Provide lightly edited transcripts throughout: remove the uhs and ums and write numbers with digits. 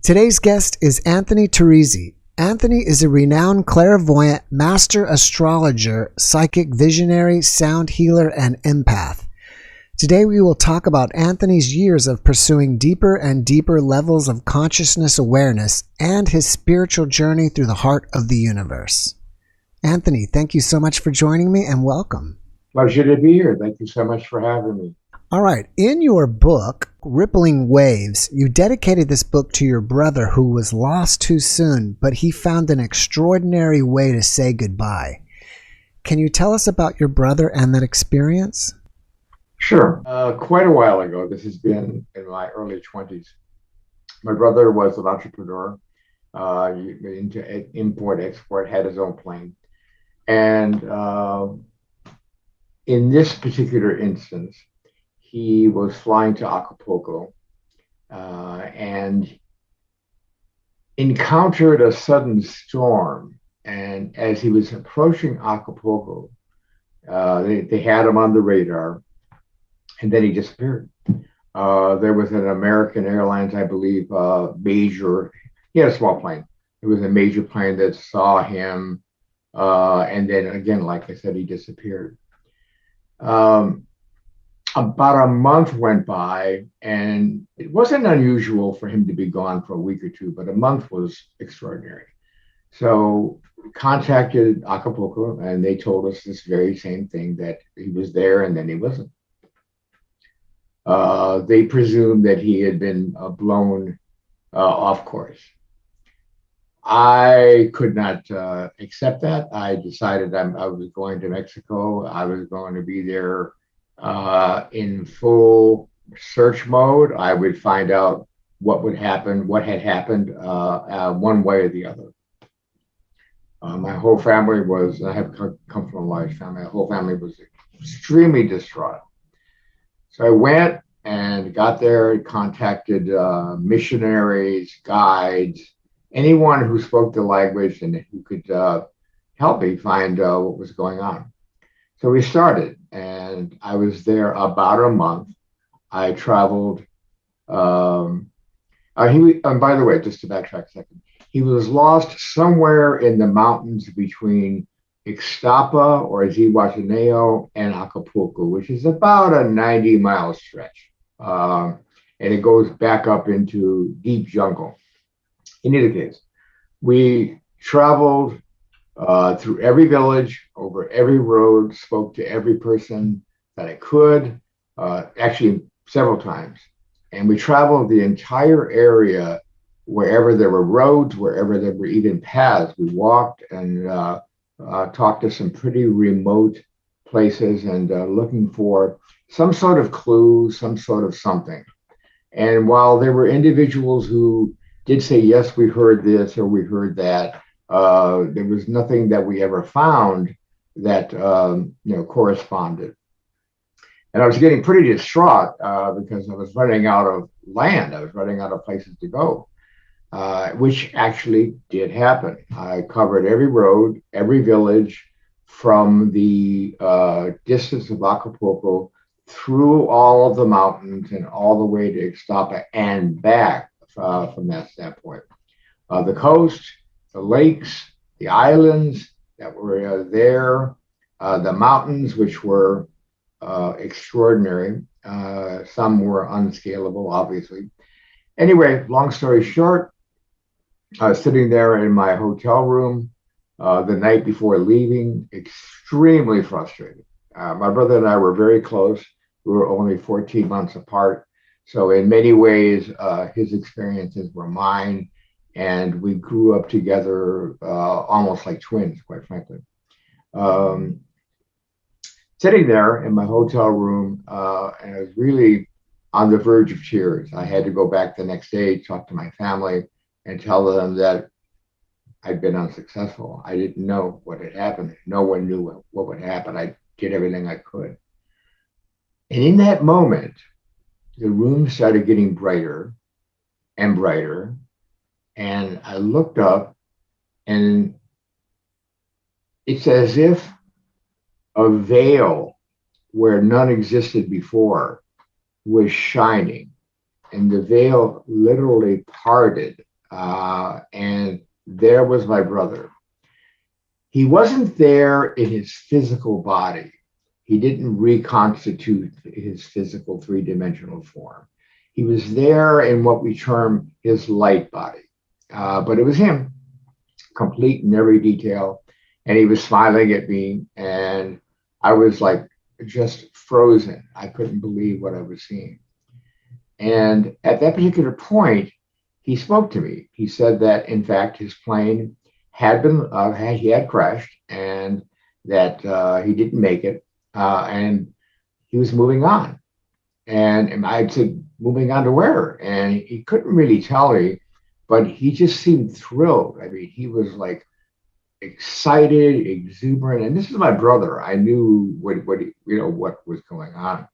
Today's guest is Anthony Teresi. Anthony is a renowned clairvoyant, master astrologer, psychic visionary, sound healer, and empath. Today we will talk about Anthony's years of pursuing deeper and deeper levels of consciousness awareness and his spiritual journey through the heart of the universe. Anthony, thank you so much for joining me and welcome. Pleasure to be here. Thank you so much for having me. All right. In your book, Rippling Waves, you dedicated this book to your brother who was lost too soon, but he found an extraordinary way to say goodbye. Can you tell us about your brother and that experience? Sure. Quite a while ago, this has been in my early 20s. My brother was an entrepreneur into import-export, had his own plane. And in this particular instance, he was flying to Acapulco and encountered a sudden storm. And as he was approaching Acapulco, they had him on the radar, and then he disappeared. There was an American Airlines, I believe, major, he had a small plane. It was a major plane that saw him. And then again, like I said, he disappeared. About a month went by, and it wasn't unusual for him to be gone for a week or two, but a month was extraordinary. So we contacted Acapulco, and they told us this very same thing, that he was there and then he wasn't. They presumed that he had been blown off course. I could not accept that. I decided I was going to Mexico. I was going to be there in full search mode. I would find out what would happen, what had happened, one way or the other. My whole family was, I have come from a large family, my whole family was extremely distraught. So I went and got there, contacted missionaries, guides, anyone who spoke the language and who could help me find what was going on. So we started, and I was there about a month. I traveled. And by the way, just to backtrack a second, he was lost somewhere in the mountains between Ixtapa or Zihuatanejo and Acapulco, which is about a 90-mile stretch. And it goes back up into deep jungle. In either case, we traveled through every village, over every road, spoke to every person that I could, actually several times. And we traveled the entire area, wherever there were roads, wherever there were even paths. We walked and talked to some pretty remote places and looking for some sort of clue, some sort of something. And while there were individuals who did say, yes, we heard this or we heard that, there was nothing that we ever found that corresponded. And I was getting pretty distraught because I was running out of land. I was running out of places to go, which actually did happen. I covered every road, every village, from the distance of Acapulco through all of the mountains and all the way to Ixtapa and back from that standpoint. The coast, the lakes, the islands that were there, the mountains, which were extraordinary. Some were unscalable, obviously. Anyway, long story short, I was sitting there in my hotel room the night before leaving, extremely frustrated. My brother and I were very close. We were only 14 months apart. So in many ways, his experiences were mine, and we grew up together almost like twins, quite frankly. Sitting there in my hotel room, and I was really on the verge of tears. I had to go back the next day, talk to my family, and tell them that I'd been unsuccessful. I didn't know what had happened. No one knew what would happen. I did everything I could. And in that moment, the room started getting brighter and brighter. And I looked up, and it's as if a veil where none existed before was shining. And the veil literally parted and there was my brother. He wasn't there in his physical body. He didn't reconstitute his physical three-dimensional form. He was there in what we term his light body. But it was him, complete in every detail. And he was smiling at me. And I was like just frozen. I couldn't believe what I was seeing. And at that particular point, he spoke to me. He said that, in fact, his plane he had crashed, and that he didn't make it, and he was moving on. And I said, moving on to where? And he couldn't really tell me, but he just seemed thrilled. I mean, he was like excited, exuberant, and this is my brother. I knew what was going on,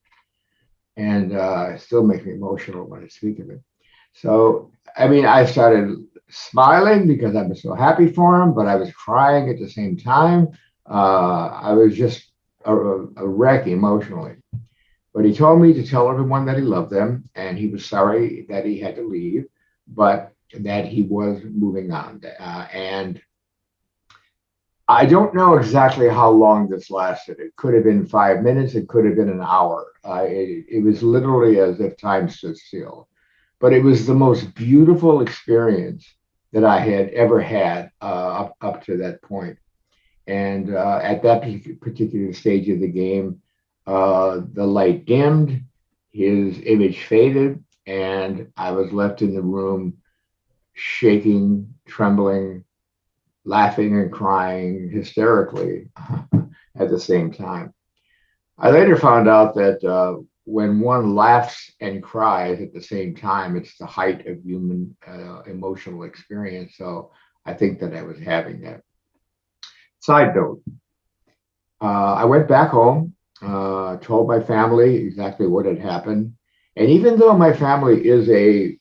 and it still makes me emotional when I speak of it. So, I mean, I started smiling because I was so happy for him, but I was crying at the same time. I was just a wreck emotionally. But he told me to tell everyone that he loved them and he was sorry that he had to leave, but that he was moving on. And I don't know exactly how long this lasted. It could have been 5 minutes, it could have been an hour. It was literally as if time stood still. But it was the most beautiful experience that I had ever had up to that point. And at that particular stage of the game, the light dimmed, his image faded, and I was left in the room shaking, trembling, laughing and crying hysterically at the same time. I later found out that when one laughs and cries at the same time, it's the height of human emotional experience. So I think that I was having that. Side note, I went back home, told my family exactly what had happened. And even though my family is a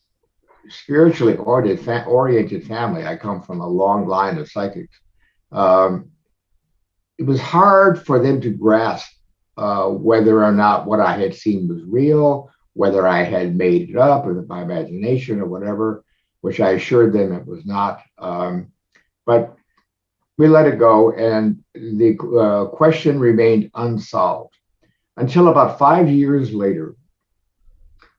spiritually oriented family, I come from a long line of psychics, it was hard for them to grasp whether or not what I had seen was real, whether I had made it up or my imagination or whatever, which I assured them it was not. But we let it go, and the question remained unsolved until about 5 years later.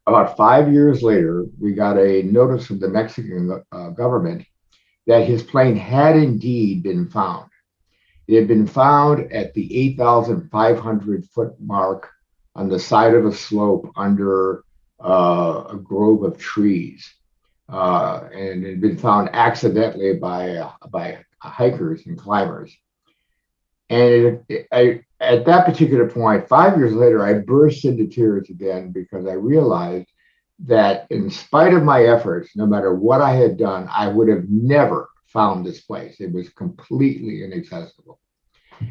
About 5 years later, we got a notice from the Mexican government that his plane had indeed been found. It had been found at the 8,500 foot mark on the side of a slope under a grove of trees. And it had been found accidentally by hikers and climbers. And at that particular point, 5 years later, I burst into tears again because I realized that in spite of my efforts, no matter what I had done, I would have never found this place. It was completely inaccessible.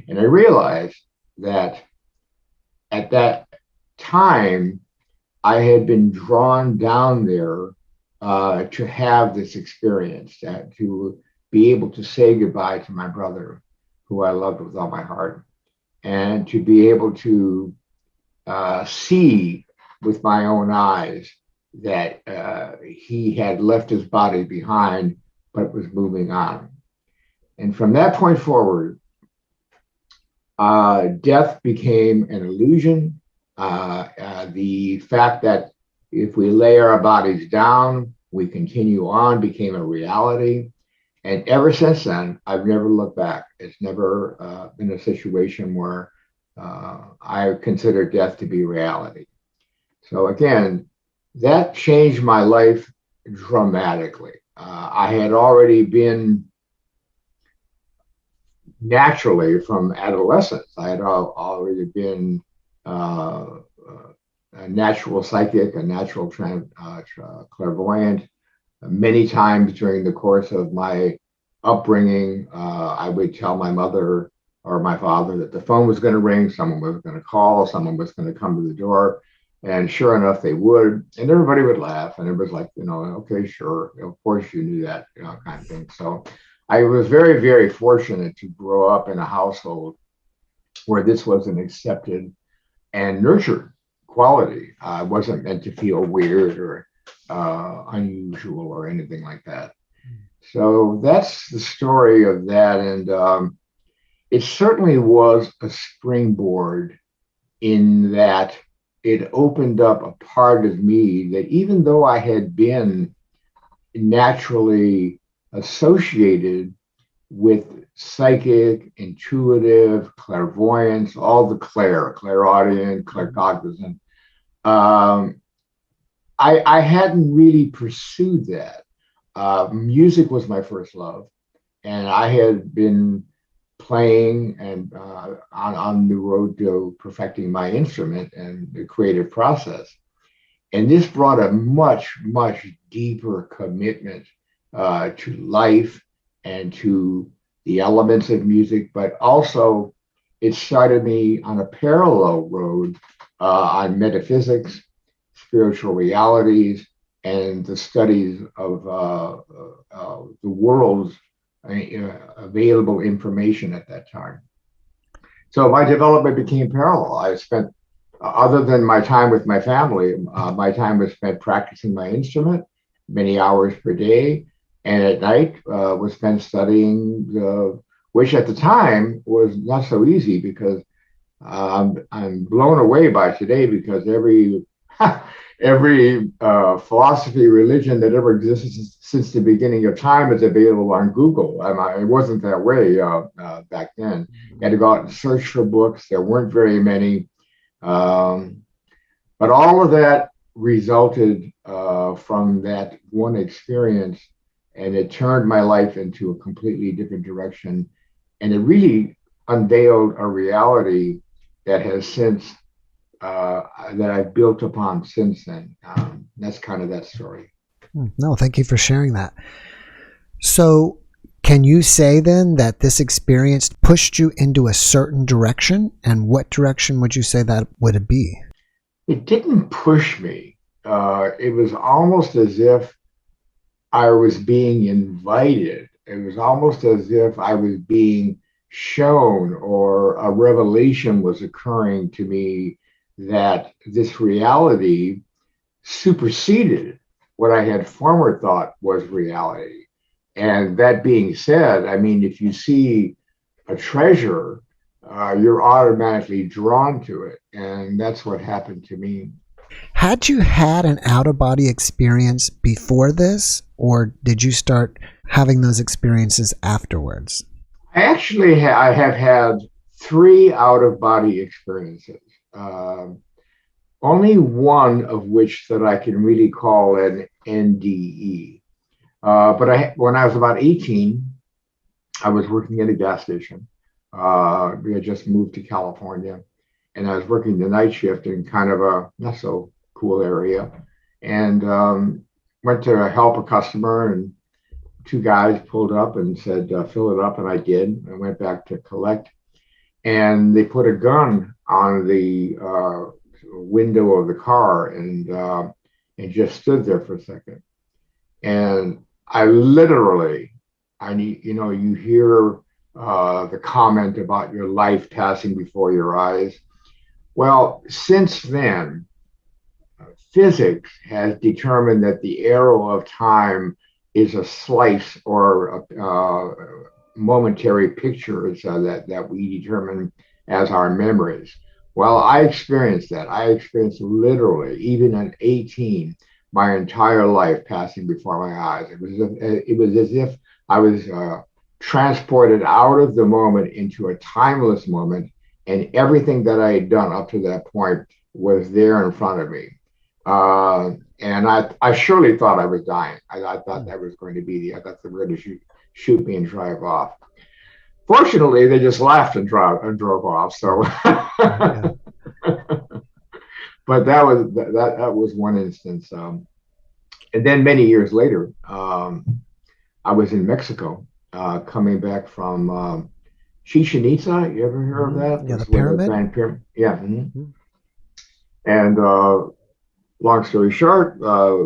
And I realized that at that time, I had been drawn down there to have this experience, to be able to say goodbye to my brother, who I loved with all my heart, and to be able to see with my own eyes that he had left his body behind, but was moving on. And from that point forward, death became an illusion. The fact that if we lay our bodies down, we continue on became a reality. And ever since then, I've never looked back. It's never been a situation where I consider death to be reality. So again, that changed my life dramatically. I had already been naturally from adolescence. I had already been a natural psychic, a natural clairvoyant. Many times during the course of my upbringing, I would tell my mother or my father that the phone was going to ring, someone was going to call, someone was going to come to the door. And sure enough, they would. And everybody would laugh. And it was like, okay, sure. Of course you knew that, kind of thing. So I was very, very fortunate to grow up in a household where this was an accepted and nurtured quality. I wasn't meant to feel weird or unusual or anything like that. So that's the story of that. And it certainly was a springboard in that it opened up a part of me that even though I had been naturally associated with psychic, intuitive, clairvoyance, all the clairaudient, claircognizant, um, I hadn't really pursued that. Music was my first love, and I had been playing and on the road to perfecting my instrument and the creative process. And this brought a much, much deeper commitment to life and to the elements of music, but also it started me on a parallel road on metaphysics, spiritual realities, and the studies of the world's available information at that time. So my development became parallel. I spent, other than my time with my family, my time was spent practicing my instrument, many hours per day, and at night was spent studying, which at the time was not so easy because I'm blown away by today because every philosophy, religion that ever existed since the beginning of time is available on Google. It wasn't that way back then. You had to go out and search for books. There weren't very many. But all of that resulted from that one experience, and it turned my life into a completely different direction. And it really unveiled a reality that has since that I've built upon since then. That's kind of that story. No, thank you for sharing that. So, can you say then that this experience pushed you into a certain direction? And what direction would you say that would be? It didn't push me. It was almost as if I was being invited. It was almost as if I was being shown or a revelation was occurring to me that this reality superseded what I had former thought was reality. And that being said, I mean, if you see a treasure, you're automatically drawn to it. And that's what happened to me. Had you had an out of body experience before this, or did you start having those experiences afterwards? I have had three out of body experiences. Only one of which that I can really call an NDE. When I was about 18, I was working at a gas station. We had just moved to California, and I was working the night shift in kind of a not so cool area, and went to help a customer, and two guys pulled up and said, "Fill it up," and I did. I went back to collect, and they put a gun on the window of the car and just stood there for a second. And I literally, you hear the comment about your life passing before your eyes. Well, since then, physics has determined that the arrow of time is a slice or a momentary pictures that we determine as our memories. Well, I experienced that. I experienced literally, even at 18, my entire life passing before my eyes. It was as if I was transported out of the moment into a timeless moment, and everything that I had done up to that point was there in front of me. And I surely thought I was dying. I thought that was going to be I thought they were going to shoot me and drive off. Fortunately, they just laughed and drove off. So, Yeah. but that was one instance. And then many years later, I was in Mexico, coming back from Chichen Itza. You ever hear of that? Yeah, the That's where pyramid. Grand Pyramid. Yeah. And long story short,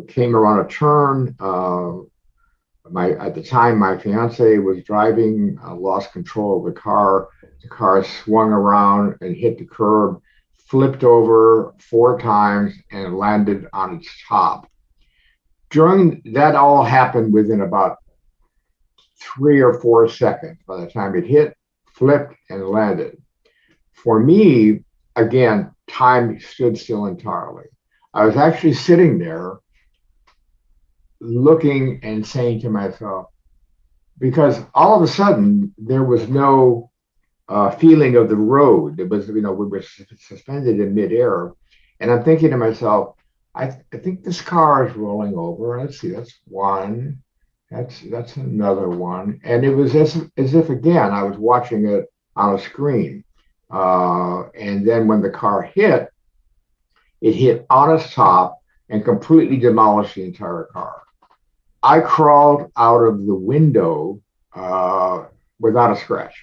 came around a turn. At the time, my fiance was driving, lost control of the car. The car swung around and hit the curb, flipped over 4 times, and landed on its top. During that, all happened within about 3 or 4 seconds by the time it hit, flipped, and landed. For me, again, time stood still entirely. I was actually sitting there looking and saying to myself, because all of a sudden there was no feeling of the road. It was, we were suspended in midair. And I'm thinking to myself, I think this car is rolling over. Let's see, that's one. That's another one. And it was as if again, I was watching it on a screen. And then when the car hit, it hit on its top and completely demolished the entire car. I crawled out of the window without a scratch.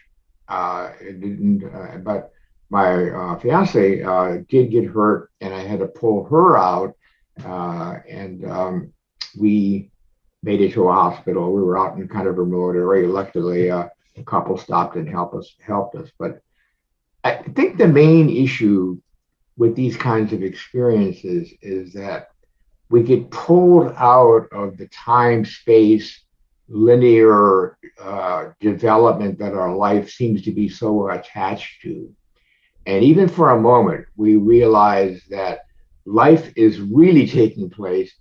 It didn't, but my fiance did get hurt, and I had to pull her out. And we made it to a hospital. We were out in kind of a remote area. Luckily, a couple stopped and helped us. But I think the main issue with these kinds of experiences is that we get pulled out of the time space linear development that our life seems to be so attached to. And even for a moment, we realize that life is really taking place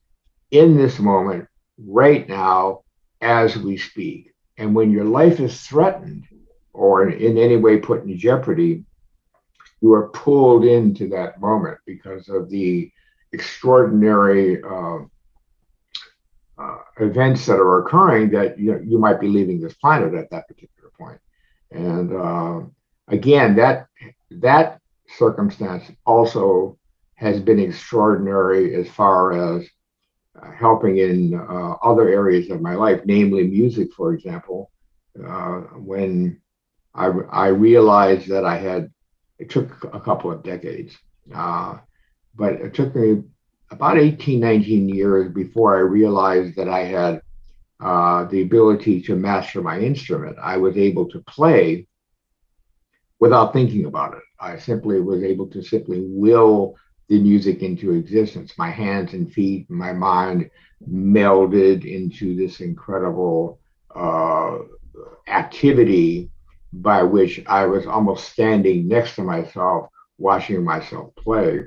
in this moment, right now, as we speak. And when your life is threatened or in any way put in jeopardy, you are pulled into that moment because of the extraordinary events that are occurring, that you might be leaving this planet at that particular point. And again, that circumstance also has been extraordinary as far as helping in other areas of my life, namely music, for example. When I realized that it took a couple of decades, but it took me about 18, 19 years before I realized that I had the ability to master my instrument. I was able to play without thinking about it. I simply was able to simply will the music into existence. My hands and feet and my mind melded into this incredible activity by which I was almost standing next to myself, watching myself play.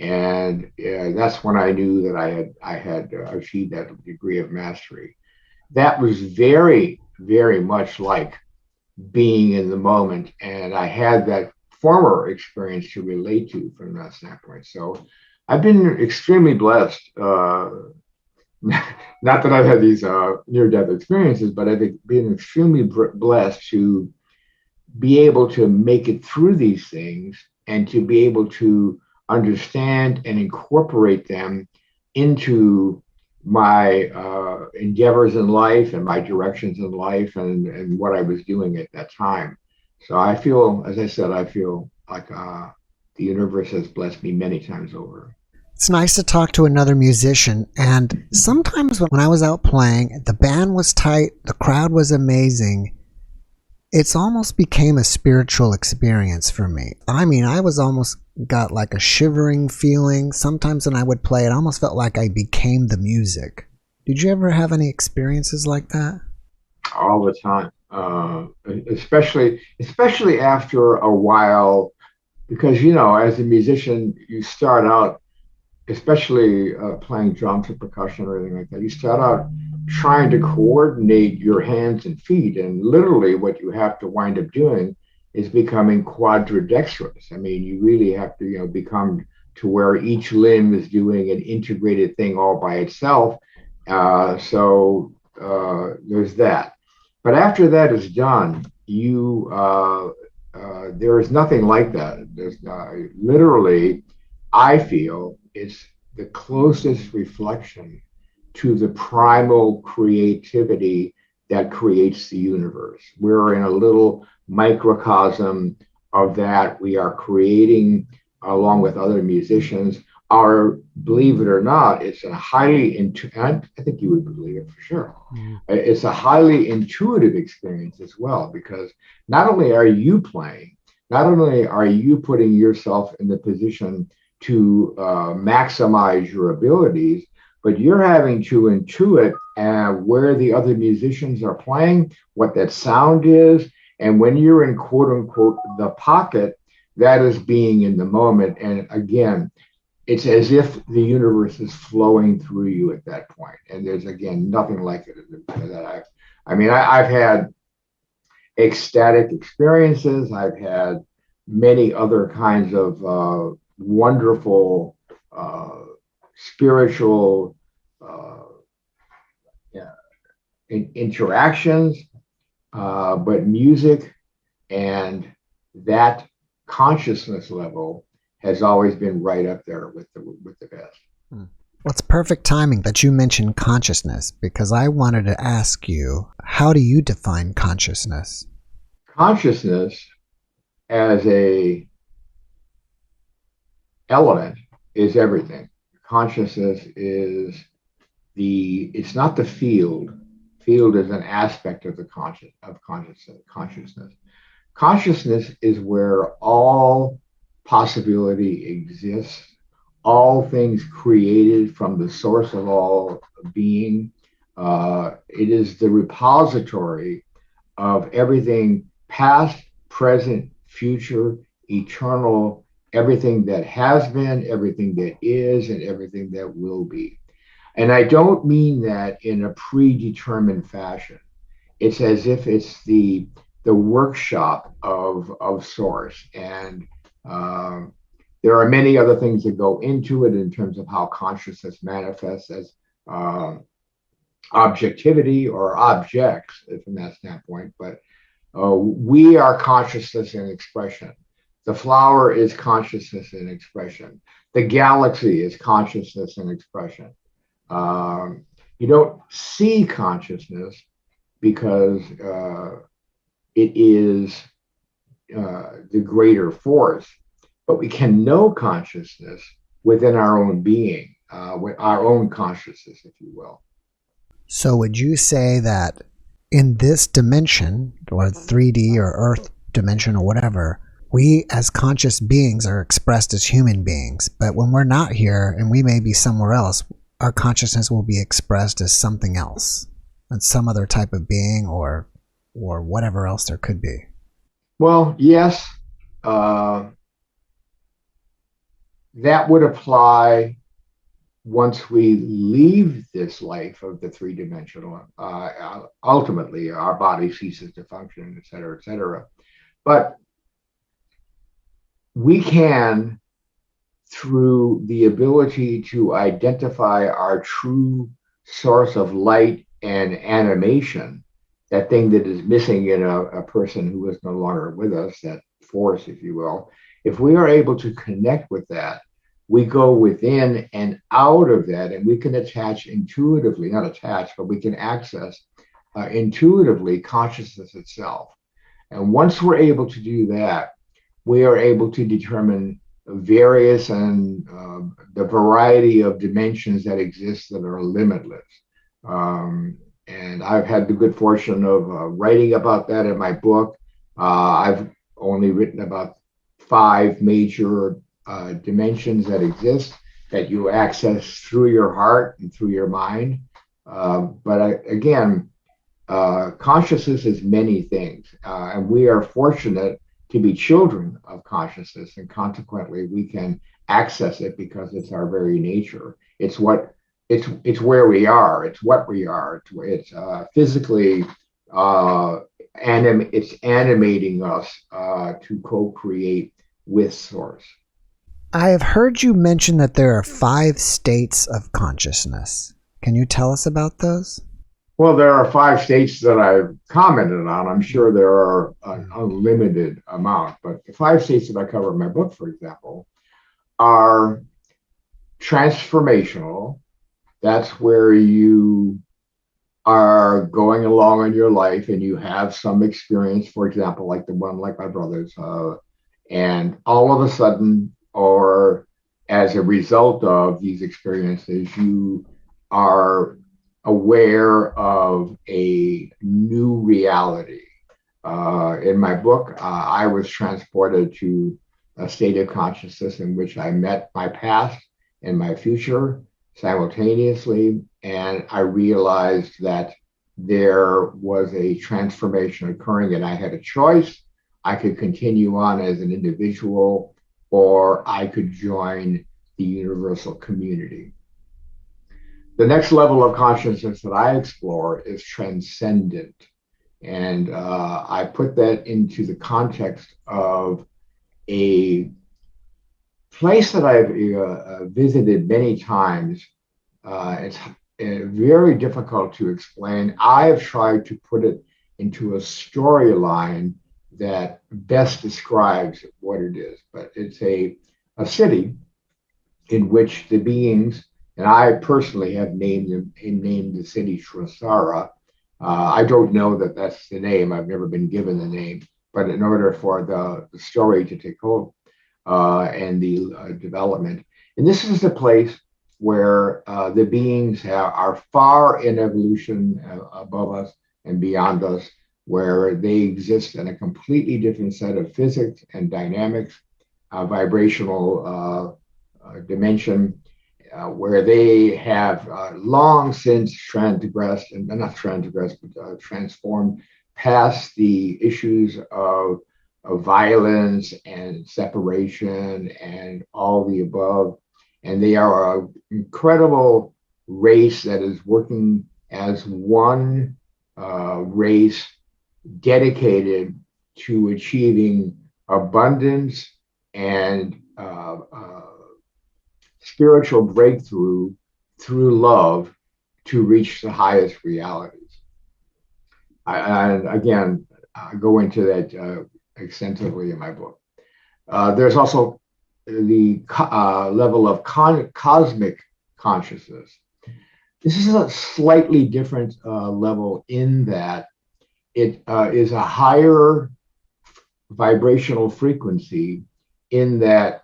And that's when I knew that I had achieved that degree of mastery. That was very, very much like being in the moment, and I had that former experience to relate to from that standpoint. So I've been extremely blessed. Not that I've had these near-death experiences, but I've been extremely blessed to be able to make it through these things and to be able to understand and incorporate them into my endeavors in life and my directions in life and what I was doing at that time. So I feel, as I said, I feel like the universe has blessed me many times over. It's nice to talk to another musician. And sometimes when I was out playing, the band was tight, the crowd was amazing. It's almost became a spiritual experience for me. I mean, I was almost got like a shivering feeling. Sometimes when I would play, it almost felt like I became the music. Did you ever have any experiences like that? All the time, especially after a while, because as a musician, you start out, especially playing drums or percussion or anything like that. You start out trying to coordinate your hands and feet, and literally, what you have to wind up doing is becoming quadridextrous. I mean, you really have to, become to where each limb is doing an integrated thing all by itself. So there's that. But after that is done, there is nothing like that. There's literally, I feel, it's the closest reflection to the primal creativity that creates the universe. We're in a little microcosm of that. We are creating, along with other musicians, believe it or not, it's a highly, I think you would believe it for sure. Mm. It's a highly intuitive experience as well, because not only are you playing, not only are you putting yourself in the position to maximize your abilities, but you're having to intuit where the other musicians are playing, what that sound is. And when you're in quote unquote the pocket, that is being in the moment. And again, it's as if the universe is flowing through you at that point. And there's, again, nothing like it that I've had ecstatic experiences. I've had many other kinds of wonderful spiritual yeah, interactions, but music and that consciousness level has always been right up there with the best. Well, it's perfect timing that you mentioned consciousness, because I wanted to ask you, how do you define consciousness? Consciousness as a element is everything. Consciousness is it's not the field. Field is an aspect of the consciousness. Consciousness is where all possibility exists, all things created from the source of all being. It is the repository of everything past, present, future, eternal, everything that has been, everything that is, and everything that will be. And I don't mean that in a predetermined fashion. It's as if it's the workshop of source. And there are many other things that go into it in terms of how consciousness manifests as objectivity or objects from that standpoint. But we are consciousness in expression. The flower is consciousness in expression. The galaxy is consciousness in expression. You don't see consciousness because it is the greater force, but we can know consciousness within our own being, with our own consciousness, if you will. So would you say that in this dimension, or 3D or Earth dimension or whatever, we as conscious beings are expressed as human beings, but when we're not here and we may be somewhere else, our consciousness will be expressed as something else, and some other type of being or whatever else there could be? Well, yes, that would apply once we leave this life of the three-dimensional. Ultimately, our body ceases to function, et cetera, et cetera. But we can, through the ability to identify our true source of light and animation, that thing that is missing in a person who is no longer with us, that force, if you will, if we are able to connect with that, we go within and out of that, and we can attach intuitively, not attach, but we can access intuitively consciousness itself. And once we're able to do that, we are able to determine various and the variety of dimensions that exist that are limitless. And I've had the good fortune of writing about that in my book. I've only written about 5 major dimensions that exist that you access through your heart and through your mind. Again, consciousness is many things, and we are fortunate to be children of consciousness, and consequently we can access it because it's our very nature. It's where we are. It's what we are. It's physically it's animating us to co-create with source. I have heard you mention that there are 5 states of consciousness. Can you tell us about those? Well, there are 5 states that I've commented on. I'm sure there are an unlimited amount, but the 5 states that I cover in my book, for example, are transformational. That's where you are going along in your life and you have some experience, for example, like the one like my brother's, and all of a sudden, or as a result of these experiences, you are aware of a new reality. In my book, I was transported to a state of consciousness in which I met my past and my future. simultaneously, and I realized that there was a transformation occurring, and I had a choice. I could continue on as an individual, or I could join the universal community. The next level of consciousness that I explore is transcendent. And I put that into the context of a place that I've visited many times. It's very difficult to explain. I've tried to put it into a storyline that best describes what it is, but it's a city in which the beings, and I personally have named the city Trasara. I don't know that that's the name. I've never been given the name, but in order for the story to take hold and the development, and this is the place where the beings are far in evolution above us and beyond us, where they exist in a completely different set of physics and dynamics, vibrational dimension, where they have long since transgressed, and not transgressed, but transformed past the issues of violence and separation and all the above. And they are an incredible race that is working as one race dedicated to achieving abundance and spiritual breakthrough through love to reach the highest realities. And again, I go into that extensively in my book. There's also the level of cosmic consciousness. This is a slightly different level in that it is a higher vibrational frequency, in that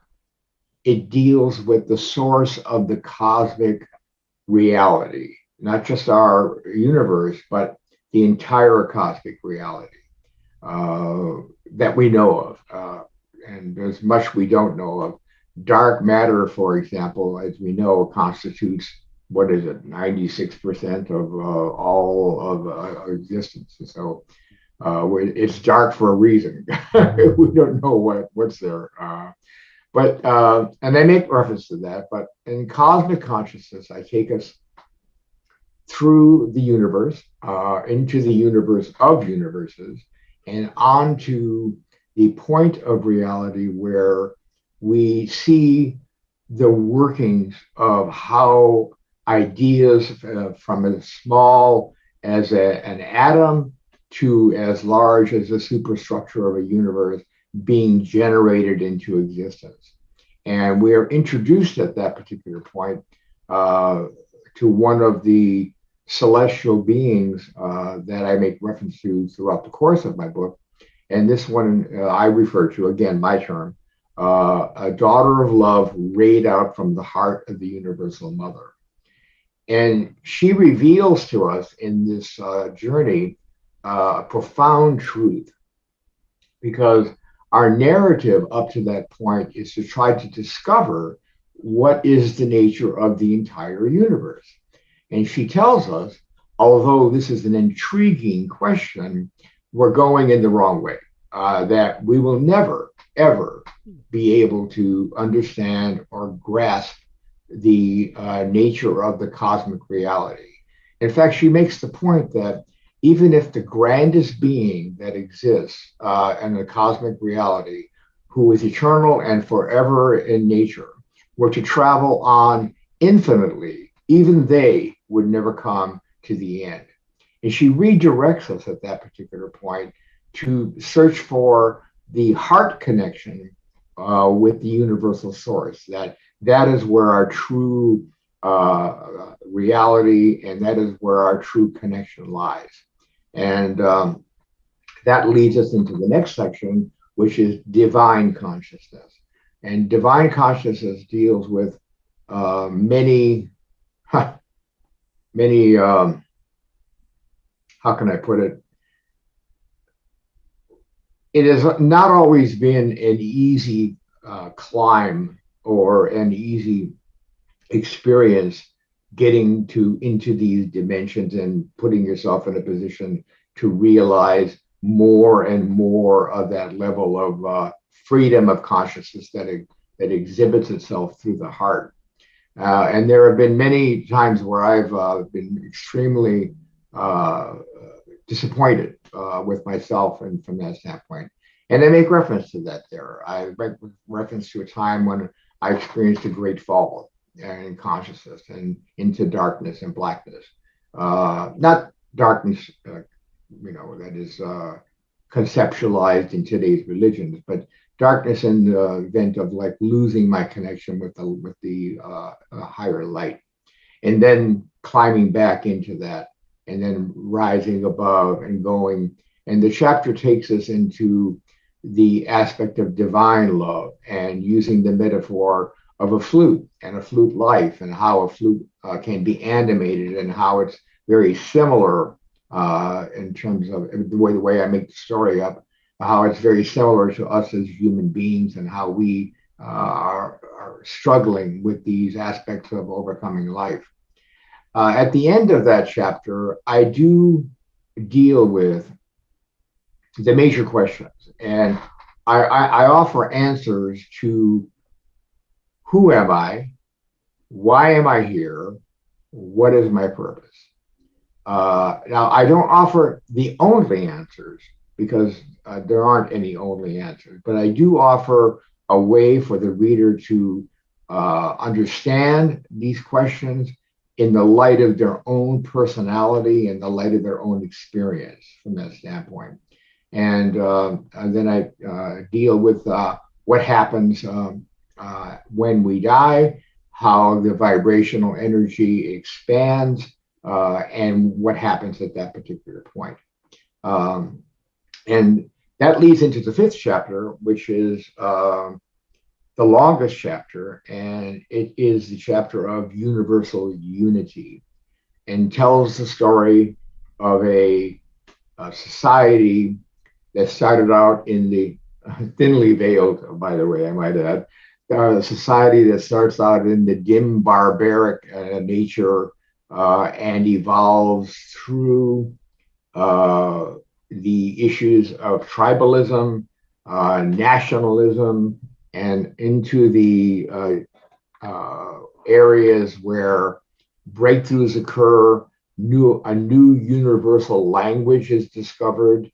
it deals with the source of the cosmic reality, not just our universe, but the entire cosmic reality that we know of. And there's much we don't know of. Dark matter, for example, as we know, constitutes, what is it, 96% of all of existence. So it's dark for a reason. We don't know what's there. And they make reference to that. But in cosmic consciousness, I take us through the universe, into the universe of universes, and onto the point of reality where we see the workings of how ideas from as small as an atom to as large as the superstructure of a universe being generated into existence. And we are introduced at that particular point to one of the celestial beings that I make reference to throughout the course of my book. And this one I refer to, again, my term, a daughter of love rayed out from the heart of the universal mother. And she reveals to us in this journey a profound truth, because our narrative up to that point is to try to discover what is the nature of the entire universe. And she tells us, although this is an intriguing question, we're going in the wrong way, that we will never, ever be able to understand or grasp the nature of the cosmic reality. In fact, she makes the point that even if the grandest being that exists in the cosmic reality, who is eternal and forever in nature, were to travel on infinitely, even they would never come to the end. And she redirects us at that particular point to search for the heart connection with the universal source, that is where our true reality, and that is where our true connection lies. And that leads us into the next section, which is divine consciousness. And divine consciousness deals with many, how can I put it? It has not always been an easy climb or an easy experience getting into these dimensions and putting yourself in a position to realize more and more of that level of freedom of consciousness that exhibits itself through the heart. And there have been many times where I've been extremely disappointed with myself, and from that standpoint. And I make reference to that there. I make reference to a time when I experienced a great fall in consciousness and into darkness and blackness. Not darkness, that is conceptualized in today's religions, but darkness in the event of like losing my connection with the higher light, and then climbing back into that, and then rising above and going. And the chapter takes us into the aspect of divine love and using the metaphor of a flute and a flute life, and how a flute can be animated, and how it's very similar in terms of the way I make the story up, how it's very similar to us as human beings, and how we are struggling with these aspects of overcoming life. At the end of that chapter, I do deal with the major questions, and I offer answers to: who am I? Why am I here? What is my purpose? Now, I don't offer the only answers, because there aren't any only answers, but I do offer a way for the reader to understand these questions in the light of their own personality and the light of their own experience from that standpoint. And then I deal with what happens when we die, how the vibrational energy expands, and what happens at that particular point. And that leads into the fifth chapter, which is the longest chapter, and it is the chapter of universal unity, and tells the story of a society that started out in the thinly veiled, by the way, I might add, a society that starts out in the dim barbaric nature and evolves through the issues of tribalism, nationalism, and into the areas where breakthroughs occur, a new universal language is discovered,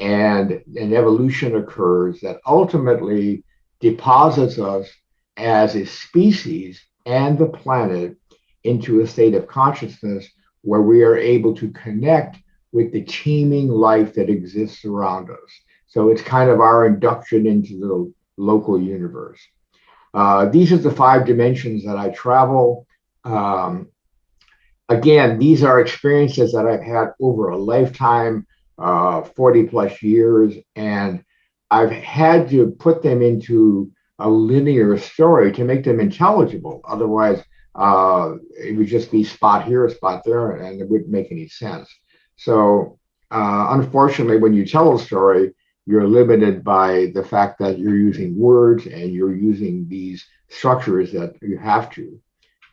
and an evolution occurs that ultimately deposits us as a species and the planet into a state of consciousness where we are able to connect with the teeming life that exists around us. So it's kind of our induction into the local universe. These are the 5 dimensions that I travel. Again, these are experiences that I've had over a lifetime, 40 plus years, and I've had to put them into a linear story to make them intelligible. Otherwise, it would just be spot here, spot there, and it wouldn't make any sense. So, unfortunately, when you tell a story, you're limited by the fact that you're using words and you're using these structures that you have to.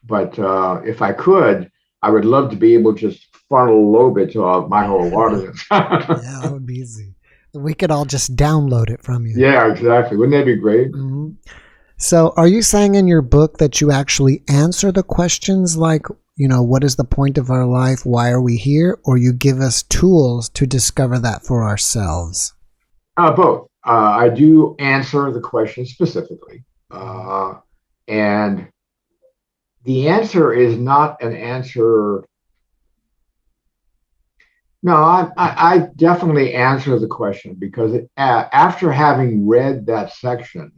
But if I could, I would love to be able to just frontal lobe it to my whole audience. Yeah, that would be easy. We could all just download it from you. Yeah, exactly. Wouldn't that be great? Mm-hmm. So are you saying in your book that you actually answer the questions like, what is the point of our life? Why are we here? Or you give us tools to discover that for ourselves? Both. I do answer the question specifically. And the answer is not an answer. No, I definitely answer the question, because after having read that section,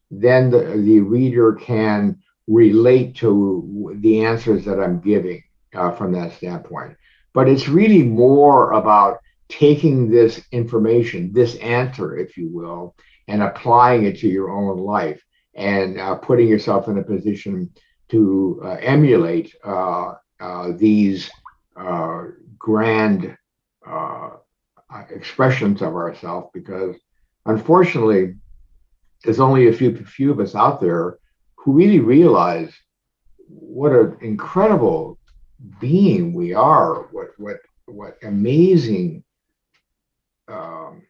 then the reader can relate to the answers that I'm giving from that standpoint. But it's really more about taking this information, this answer, if you will, and applying it to your own life, and putting yourself in a position to emulate these grand expressions of ourselves, because unfortunately, there's only a few of us out there who really realize what an incredible being we are, what amazing um,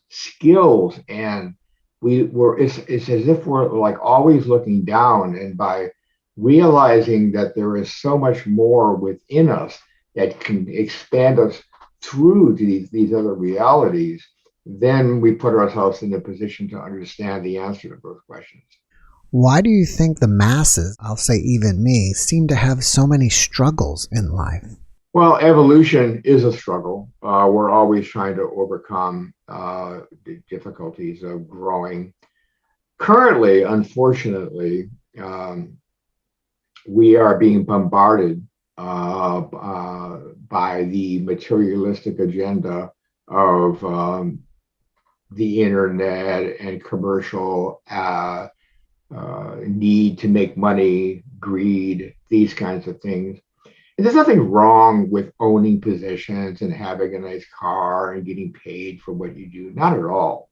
skills, and it's as if we're like always looking down, and by realizing that there is so much more within us that can expand us through to these other realities, then we put ourselves in a position to understand the answer to those questions. Why do you think the masses, I'll say even me, seem to have so many struggles in life? Well, evolution is a struggle. We're always trying to overcome the difficulties of growing. Currently, unfortunately, we are being bombarded by the materialistic agenda of the internet and commercial need to make money, greed, these kinds of things. And there's nothing wrong with owning possessions and having a nice car and getting paid for what you do. Not at all.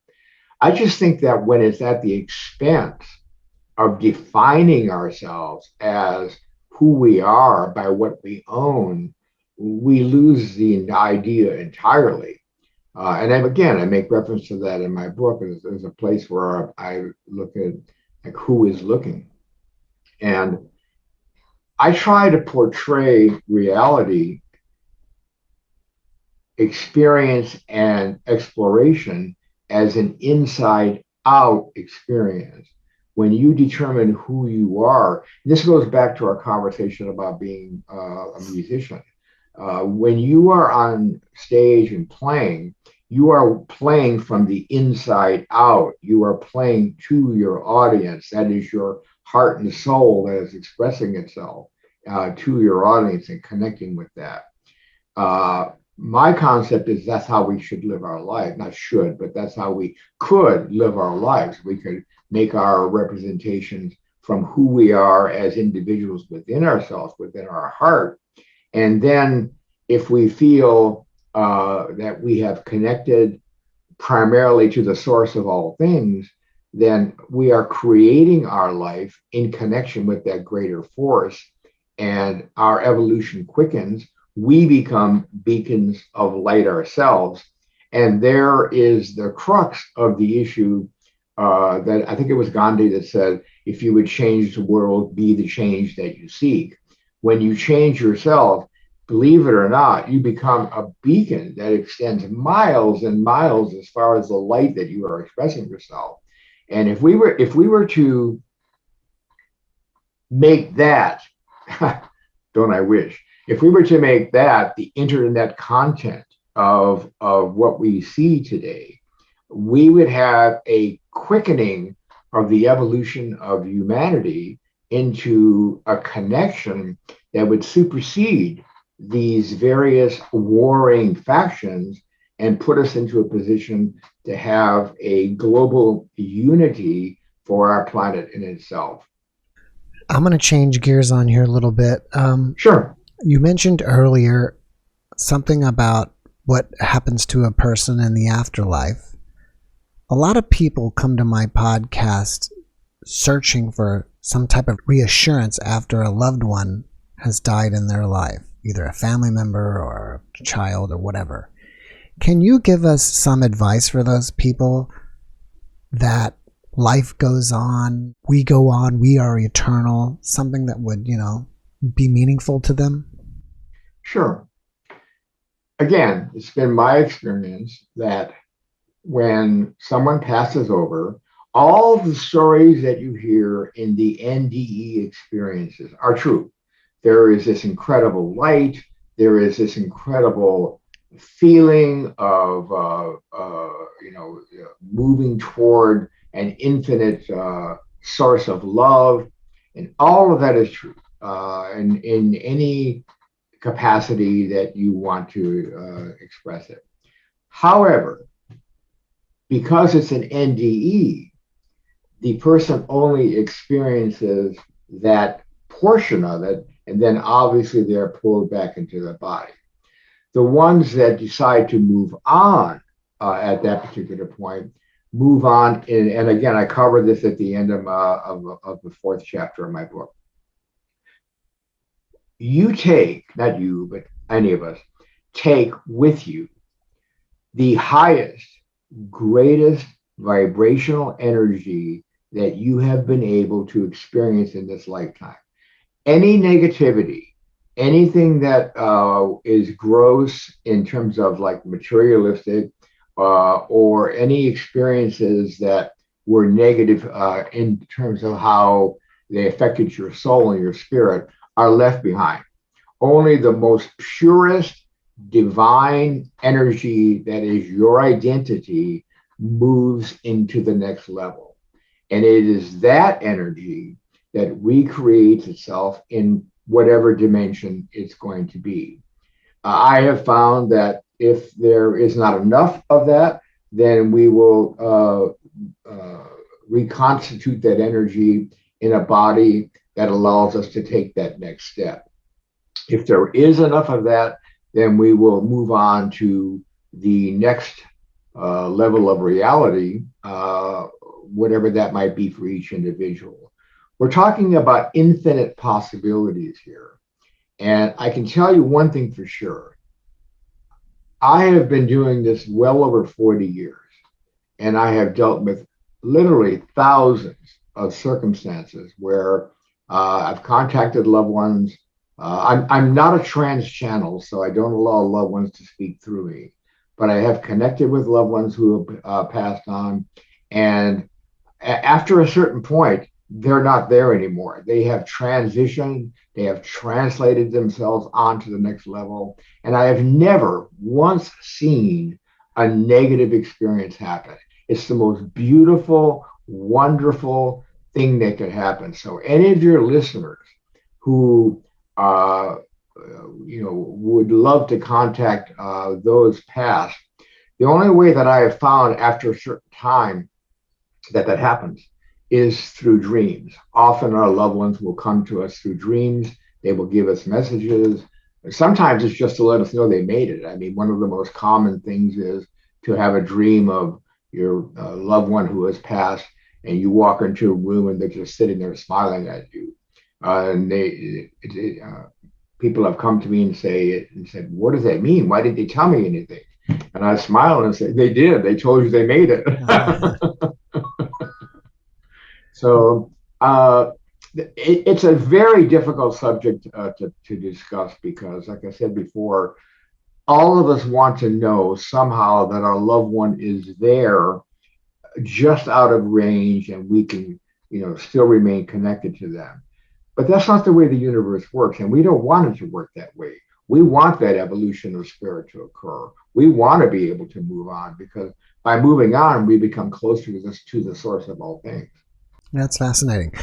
I just think that when it's at the expense of defining ourselves as who we are by what we own, we lose the idea entirely. And again, I make reference to that in my book. There's a place where I look at like who is looking, and I try to portray reality, experience, and exploration as an inside out experience. When you determine who you are, this goes back to our conversation about being a musician. When you are on stage and playing, you are playing from the inside out. You are playing to your audience. That is your heart and soul that is expressing itself to your audience and connecting with that. My concept is that's how we should live our life. Not should, but that's how we could live our lives. We could make our representations from who we are as individuals within ourselves, within our heart. And then if we feel that we have connected primarily to the source of all things, then we are creating our life in connection with that greater force, and our evolution quickens. We become beacons of light ourselves. And there is the crux of the issue that I think it was Gandhi that said, if you would change the world, be the change that you seek. When you change yourself, believe it or not, you become a beacon that extends miles and miles as far as the light that you are expressing yourself. And if we were to make that, don't I wish, if we were to make that the internet content of what we see today, we would have a quickening of the evolution of humanity into a connection that would supersede these various warring factions and put us into a position to have a global unity for our planet in itself. I'm going to change gears on here a little bit. Sure. You mentioned earlier something about what happens to a person in the afterlife. A lot of people come to my podcast searching for some type of reassurance after a loved one has died in their life, either a family member or a child or whatever. Can you give us some advice for those people that life goes on, we are eternal, something that would, be meaningful to them? Sure. Again, it's been my experience that when someone passes over, all the stories that you hear in the NDE experiences are true. There is this incredible light, there is this incredible feeling of moving toward an infinite source of love, and all of that is true. And in any capacity that you want to express it. However, because it's an NDE, the person only experiences that portion of it, and then obviously they're pulled back into the body. The ones that decide to move on at that particular point move on, and again, I cover this at the end of the fourth chapter of my book. you take, not you, but any of us, take with you the highest, greatest vibrational energy that you have been able to experience in this lifetime. Any negativity, anything that is gross in terms of like materialistic, or any experiences that were negative in terms of how they affected your soul and your spirit, are left behind. Only the most purest divine energy that is your identity moves into the next level. And it is that energy that recreates itself in whatever dimension it's going to be. I have found that if there is not enough of that, then we will reconstitute that energy in a body that allows us to take that next step. If there is enough of that, then we will move on to the next level of reality, whatever that might be for each individual. We're talking about infinite possibilities here. And I can tell you one thing for sure. I have been doing this well over 40 years, and I have dealt with literally thousands of circumstances where I've contacted loved ones. I'm not a trans channel, so I don't allow loved ones to speak through me, but I have connected with loved ones who have passed on. And after a certain point, they're not there anymore. They have transitioned, they have translated themselves onto the next level. And I have never once seen a negative experience happen. It's the most beautiful, wonderful thing that could happen. So, any of your listeners who would love to contact those past, the only way that I have found after a certain time that happens is through dreams. Often our loved ones will come to us through dreams. They will give us messages. Sometimes it's just to let us know they made it. I mean, one of the most common things is to have a dream of your loved one who has passed, and you walk into a room and they're just sitting there smiling at you. And people have come to me and said, "What does that mean? Why didn't they tell me anything?" And I smile and say, "They did. They told you they made it." So it's a very difficult subject to discuss because, like I said before, all of us want to know somehow that our loved one is there, just out of range, and we can, still remain connected to them. But that's not the way the universe works, and we don't want it to work that way. We want that evolution of spirit to occur. We want to be able to move on, because by moving on, we become closer to the source of all things. That's fascinating.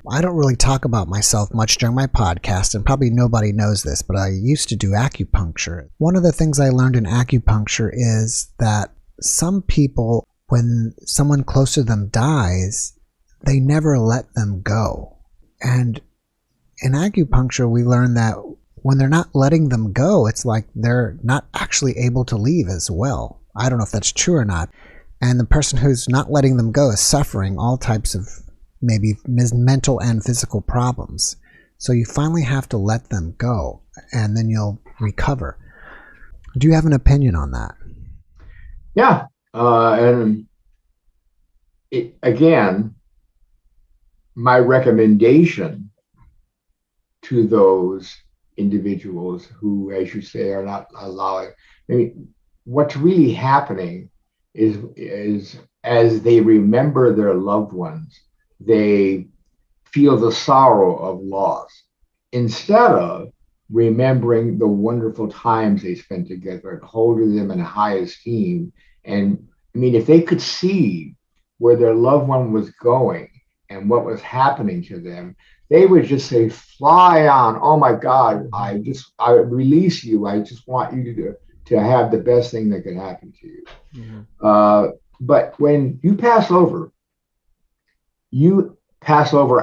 I don't really talk about myself much during my podcast, and probably nobody knows this, but I used to do acupuncture. One of the things I learned in acupuncture is that some people, when someone close to them dies, they never let them go. And in acupuncture, we learn that when they're not letting them go, it's like they're not actually able to leave as well. I don't know if that's true or not. And the person who's not letting them go is suffering all types of maybe mental and physical problems. So you finally have to let them go, and then you'll recover. Do you have an opinion on that? Yeah. And again, my recommendation to those individuals who, as you say, are not allowing, I mean, what's really happening is as they remember their loved ones, they feel the sorrow of loss instead of remembering the wonderful times they spent together and holding them in high esteem. And I mean, if they could see where their loved one was going and what was happening to them, they would just say, "Fly on. Oh my God, I release you. I just want you to have the best thing that could happen to you." Mm-hmm. But when you pass over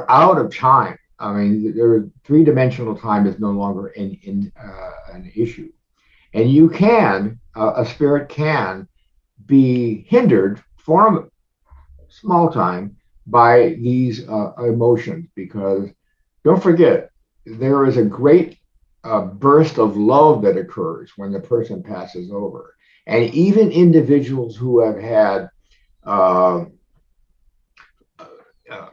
out of time. I mean, three-dimensional time is no longer an issue. And a spirit can be hindered for a small time by these emotions, because don't forget, there is a great burst of love that occurs when the person passes over. And even individuals who have had uh,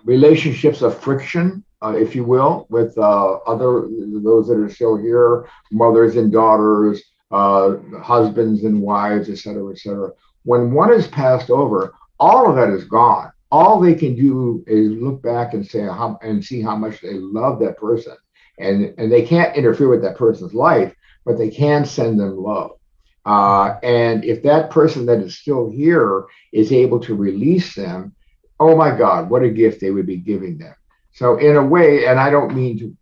relationships of friction, if you will, with those that are still here, mothers and daughters, husbands and wives, et cetera, et cetera. When one is passed over, all of that is gone. All they can do is look back and say and see how much they love that person, and they can't interfere with that person's life, but they can send them love. And if that person that is still here is able to release them, oh my God, what a gift they would be giving them. So in a way, and I don't mean to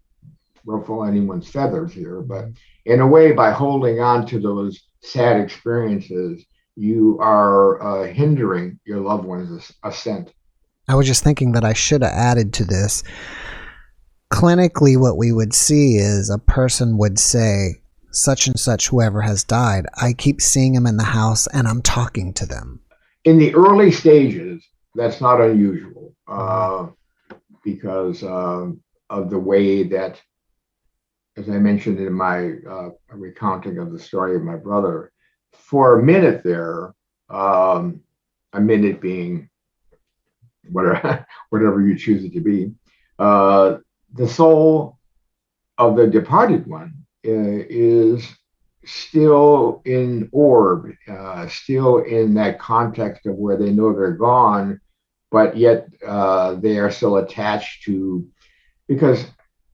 ruffle anyone's feathers here, but in a way, by holding on to those sad experiences, you are hindering your loved one's ascent. I was just thinking that I should have added to this. Clinically, what we would see is a person would say, such and such, whoever has died, I keep seeing him in the house and I'm talking to them. In the early stages, that's not unusual because of the way that, as I mentioned in my recounting of the story of my brother, for a minute there, a minute being whatever you choose it to be, the soul of the departed one is still in orb, still in that context of where they know they're gone, but yet they are still attached to, because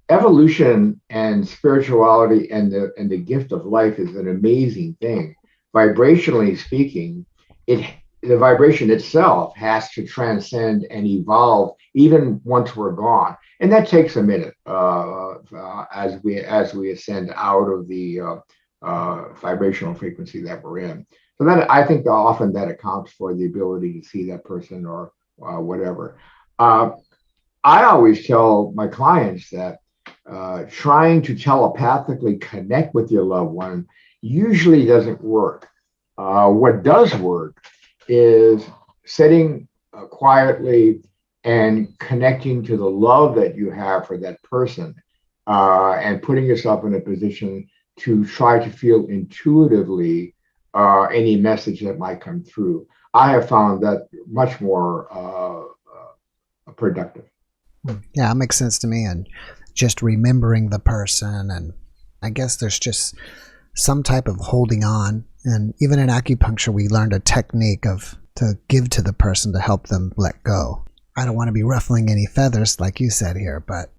evolution and spirituality and the gift of life is an amazing thing. Vibrationally speaking, the vibration itself has to transcend and evolve even once we're gone, and that takes a minute as we ascend out of the vibrational frequency that we're in. So that, I think, often that accounts for the ability to see that person or whatever. I always tell my clients that trying to telepathically connect with your loved one usually doesn't work. What does work is sitting quietly and connecting to the love that you have for that person, and putting yourself in a position to try to feel intuitively any message that might come through. I have found that much more productive. Yeah, it makes sense to me. And just remembering the person, and I guess there's just some type of holding on. And even in acupuncture, we learned a technique to give to the person to help them let go. I don't want to be ruffling any feathers like you said here, but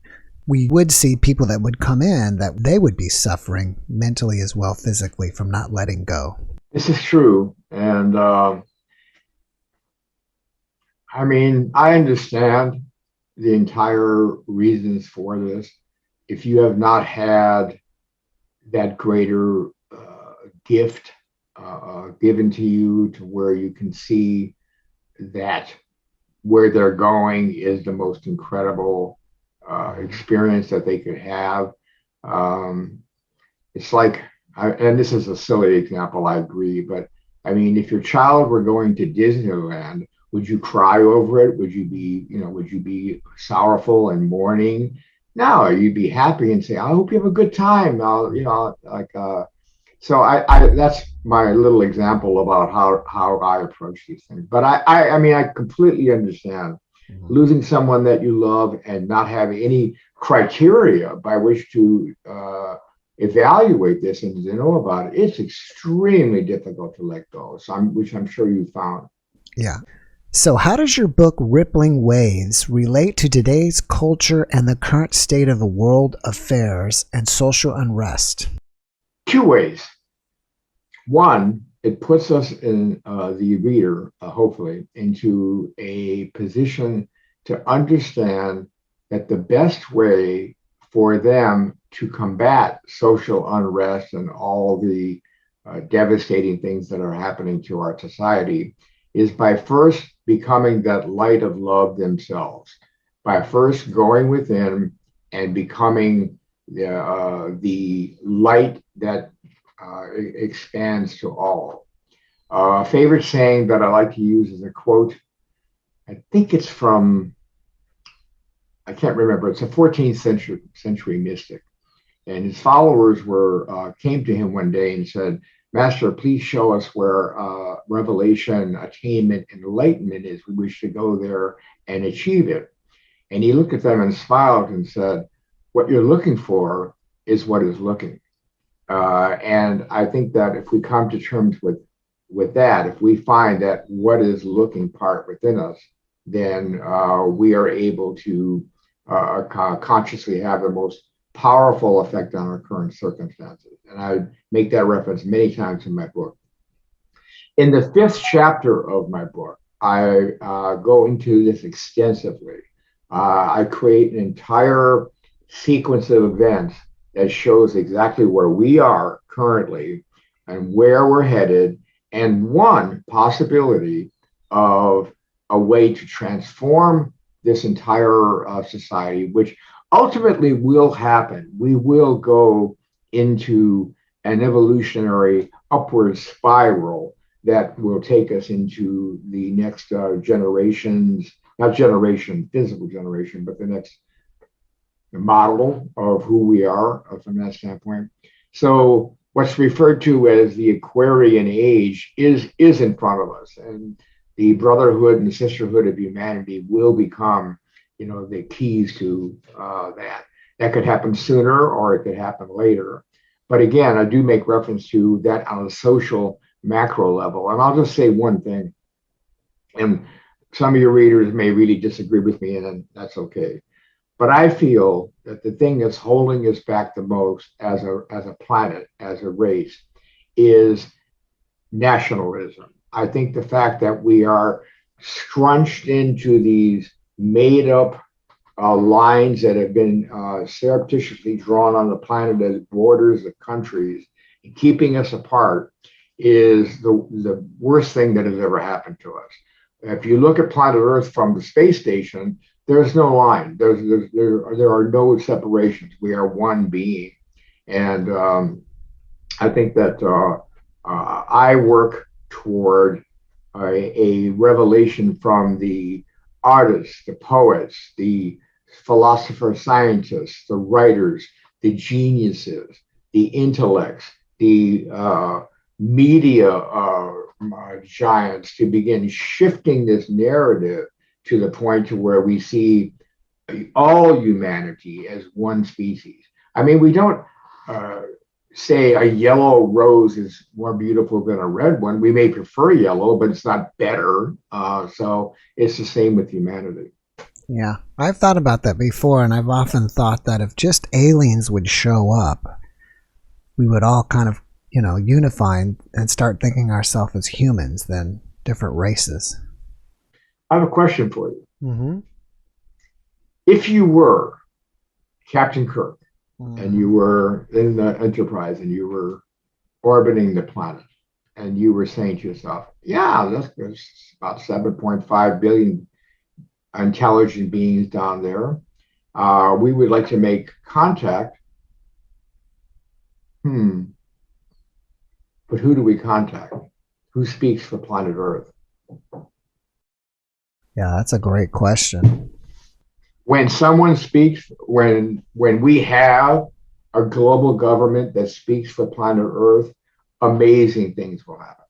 we would see people that would come in that they would be suffering mentally as well physically from not letting go. This is true. And I mean, I understand the entire reasons for this. If you have not had that greater gift given to you, to where you can see that where they're going is the most incredible experience that they could have. It's like, and this is a silly example, I agree, but I mean, if your child were going to Disneyland, would you cry over it? Would you be sorrowful and mourning? No, you'd be happy and say, I hope you have a good time. So I that's my little example about how I approach these things. But I mean, I completely understand losing someone that you love and not having any criteria by which to evaluate this and to know about it. It's extremely difficult to let go. So which I'm sure you found. Yeah. So how does your book Rippling Waves relate to today's culture and the current state of the world affairs and social unrest? Two ways. One, it puts us in the reader, hopefully, into a position to understand that the best way for them to combat social unrest and all the devastating things that are happening to our society is by first becoming that light of love themselves, by first going within and becoming the light that expands to all. A favorite saying that I like to use is a quote. I think it's from, I can't remember, it's a 14th century mystic. And his followers came to him one day and said, Master, please show us where revelation, attainment, and enlightenment is. We wish to go there and achieve it. And he looked at them and smiled and said, what you're looking for is what is looking. And I think that if we come to terms with that, if we find that what is looking part within us, then we are able to consciously have the most powerful effect on our current circumstances. And I make that reference many times in my book. In the 5th chapter of my book, I go into this extensively. I create an entire sequence of events that shows exactly where we are currently and where we're headed, and one possibility of a way to transform this entire society, which ultimately will happen. We will go into an evolutionary upward spiral that will take us into the next generations, not generation, physical generation, but the next model of who we are from that standpoint. So what's referred to as the Aquarian age is in front of us, and the brotherhood and sisterhood of humanity will become, the keys to that. That could happen sooner or it could happen later. But again, I do make reference to that on a social macro level. And I'll just say one thing, and some of your readers may really disagree with me, and that's okay. But I feel that the thing that's holding us back the most as a planet, as a race, is nationalism. I think the fact that we are scrunched into these made up lines that have been surreptitiously drawn on the planet as borders of countries, and keeping us apart is the worst thing that has ever happened to us. If you look at planet Earth from the space station, there's no line. There are no separations. We are one being. And I think that I work toward a revelation from the artists, the poets, the philosophers, scientists, the writers, the geniuses, the intellects, the media giants, to begin shifting this narrative to the point to where we see all humanity as one species. I mean, we don't say a yellow rose is more beautiful than a red one. We may prefer yellow, but it's not better. So it's the same with humanity. Yeah, I've thought about that before, and I've often thought that if just aliens would show up, we would all kind of, unify and start thinking ourselves as humans than different races. I have a question for you. Mm-hmm. If you were Captain Kirk, and you were in the Enterprise and you were orbiting the planet, and you were saying to yourself, there's about 7.5 billion intelligent beings down there. We would like to make contact. But who do we contact? Who speaks for planet Earth? Yeah, that's a great question. When someone speaks, when we have a global government that speaks for planet Earth, amazing things will happen.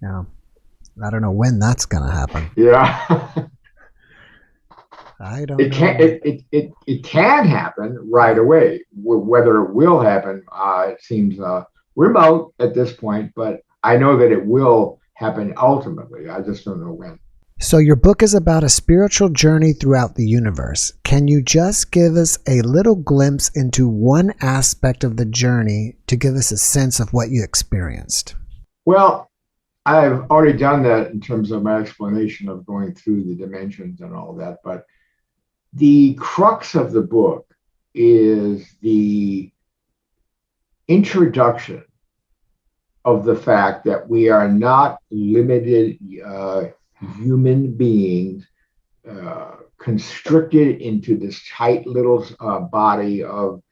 Yeah. I don't know when that's going to happen. Yeah. I don't know. It can happen right away. Whether it will happen, it seems remote at this point, but I know that it will happen ultimately. I just don't know when. So your book is about a spiritual journey throughout the universe. Can you just give us a little glimpse into one aspect of the journey to give us a sense of what you experienced? Well, I've already done that in terms of my explanation of going through the dimensions and all that, but the crux of the book is the introduction of the fact that we are not limited human beings constricted into this tight little body of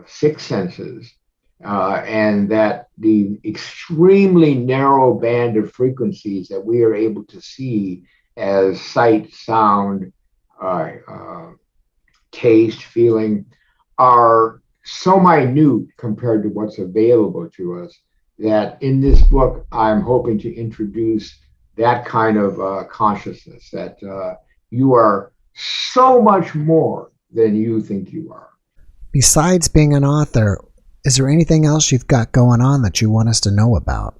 6 senses, and that the extremely narrow band of frequencies that we are able to see as sight, sound, taste, feeling, are so minute compared to what's available to us that in this book, I'm hoping to introduce that kind of consciousness that you are so much more than you think you are. Besides being an author, is there anything else you've got going on that you want us to know about?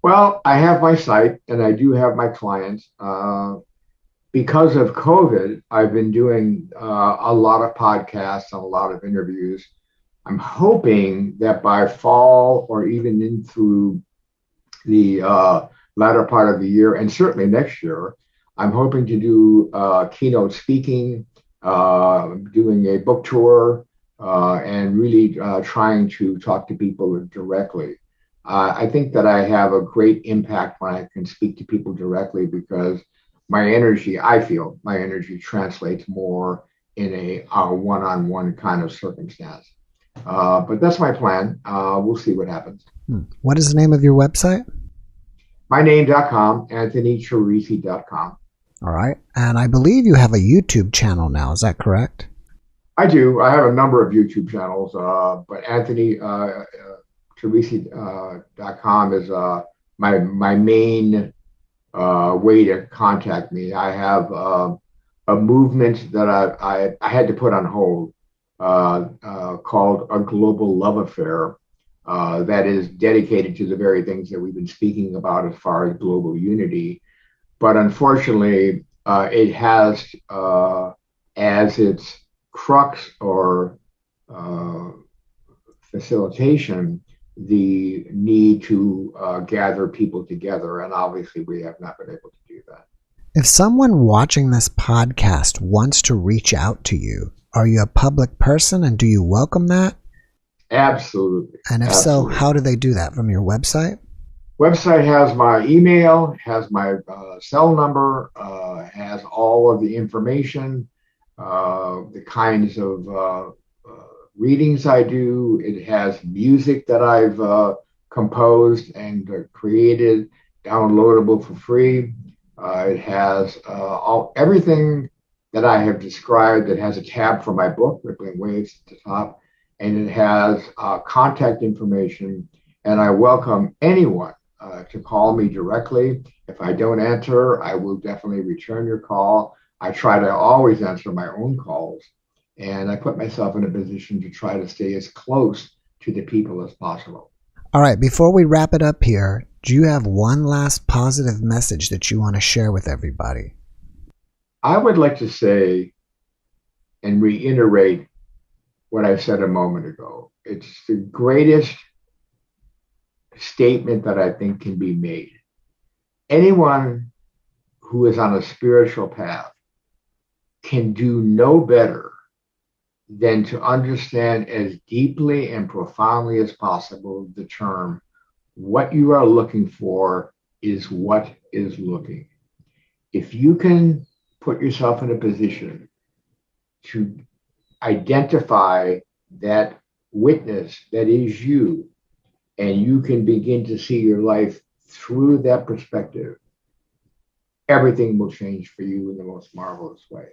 Well, I have my site and I do have my clients. Because of COVID, I've been doing a lot of podcasts and a lot of interviews. I'm hoping that by fall or even in through the latter part of the year and certainly next year, I'm hoping to do keynote speaking, doing a book tour, and really trying to talk to people directly. I think that I have a great impact when I can speak to people directly because I feel my energy translates more in a one-on-one kind of circumstance. But that's my plan. We'll see what happens. What is the name of your website? myname.com, anthonyteresi.com. All right. And I believe you have a YouTube channel now. Is that correct? I do. I have a number of YouTube channels, but Teresi.com is my main way to contact me. I have a movement that I had to put on hold called A Global Love Affair that is dedicated to the very things that we've been speaking about as far as global unity. But unfortunately, it has as its crux or facilitation the need to gather people together. And obviously, we have not been able to do that. If someone watching this podcast wants to reach out to you, are you a public person and do you welcome that? Absolutely. And if Absolutely. so, how do they do that? From your website? Website has my email, has my cell number, has all of the information, the kinds of readings I do. It has music that I've composed and created, downloadable for free. It has everything that I have described. It has a tab for my book, Rippling Waves, at the top, and it has contact information. And I welcome anyone to call me directly. If I don't answer, I will definitely return your call. I try to always answer my own calls. And I put myself in a position to try to stay as close to the people as possible. All right, before we wrap it up here, do you have one last positive message that you want to share with everybody? I would like to say and reiterate what I said a moment ago. It's the greatest statement that I think can be made. Anyone who is on a spiritual path can do no better than to understand as deeply and profoundly as possible the term, what you are looking for is what is looking. If you can put yourself in a position to identify that witness that is you, and you can begin to see your life through that perspective, everything will change for you in the most marvelous way.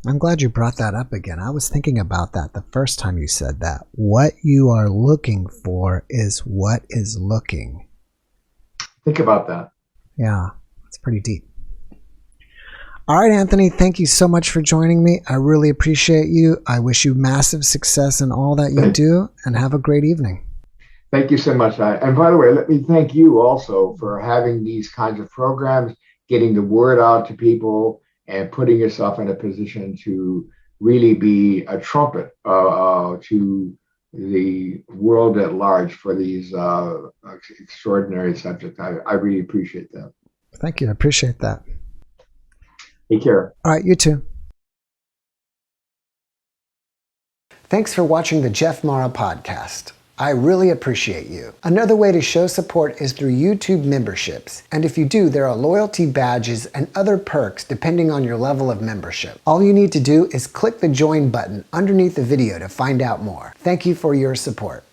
I'm glad you brought that up again. I was thinking about that the first time you said that. What you are looking for is what is looking. Think about that. Yeah, it's pretty deep. All right, Anthony, thank you so much for joining me. I really appreciate you. I wish you massive success in all that you do, and have a great evening. Thank you so much. And by the way, let me thank you also for having these kinds of programs, getting the word out to people, and putting yourself in a position to really be a trumpet to the world at large for these extraordinary subjects. I really appreciate that. Thank you. I appreciate that. Take care. All right, you too. Thanks for watching the JeffMara podcast. I really appreciate you. Another way to show support is through YouTube memberships. And if you do, there are loyalty badges and other perks depending on your level of membership. All you need to do is click the join button underneath the video to find out more. Thank you for your support.